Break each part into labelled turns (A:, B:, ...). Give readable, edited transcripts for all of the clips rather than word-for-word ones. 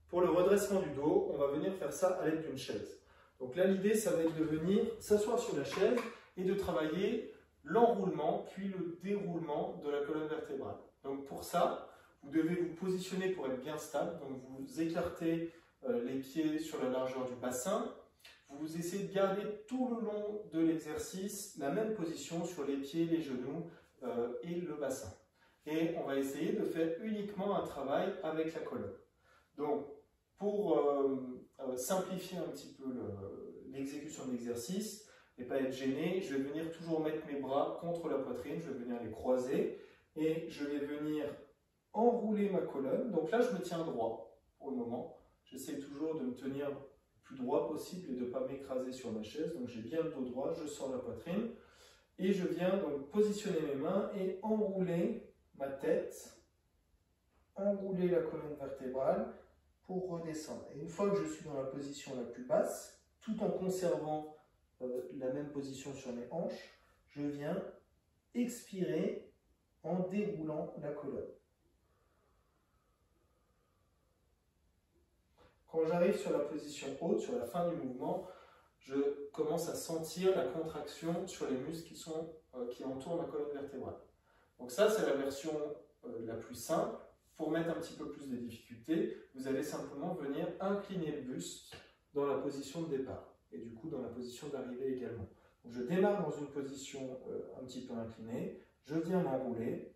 A: Pour le redressement du dos, on va venir faire ça à l'aide d'une chaise. Donc là, l'idée, ça va être de venir s'asseoir sur la chaise et de travailler l'enroulement puis le déroulement de la colonne vertébrale. Donc pour ça, vous devez vous positionner pour être bien stable. Donc vous écartez les pieds sur la largeur du bassin. Vous essayez de garder tout le long de l'exercice la même position sur les pieds, les genoux et le bassin. Et on va essayer de faire uniquement un travail avec la colonne. Donc pour simplifier un petit peu l'exécution de l'exercice et pas être gêné, je vais venir toujours mettre mes bras contre la poitrine, je vais venir les croiser et je vais venir enrouler ma colonne. Donc là, je me tiens droit pour le moment. J'essaie toujours de me tenir le plus droit possible et de ne pas m'écraser sur ma chaise. Donc j'ai bien le dos droit, je sors la poitrine et je viens donc positionner mes mains et enrouler ma tête, enrouler la colonne vertébrale pour redescendre. Et une fois que je suis dans la position la plus basse, tout en conservant la même position sur mes hanches, je viens expirer en déroulant la colonne. Quand j'arrive sur la position haute, sur la fin du mouvement, je commence à sentir la contraction sur les muscles qui entourent ma colonne vertébrale. Donc ça, c'est la version la plus simple. Pour mettre un petit peu plus de difficulté, vous allez simplement venir incliner le buste dans la position de départ et du coup dans la position d'arrivée également. Donc je démarre dans une position un petit peu inclinée, je viens m'enrouler.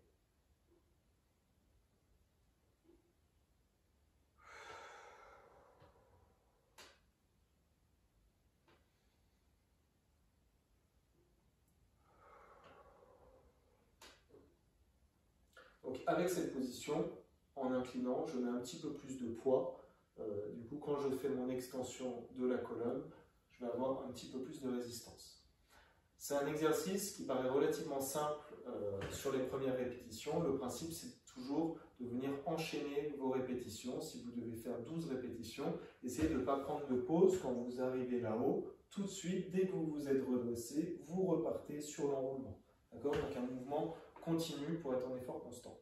A: Donc avec cette position, en inclinant, je mets un petit peu plus de poids. Du coup, quand je fais mon extension de la colonne, je vais avoir un petit peu plus de résistance. C'est un exercice qui paraît relativement simple sur les premières répétitions. Le principe, c'est toujours de venir enchaîner vos répétitions. Si vous devez faire 12 répétitions, essayez de ne pas prendre de pause quand vous arrivez là-haut. Tout de suite, dès que vous vous êtes redressé, vous repartez sur l'enroulement. D'accord? Donc un mouvement continu pour être en effort constant.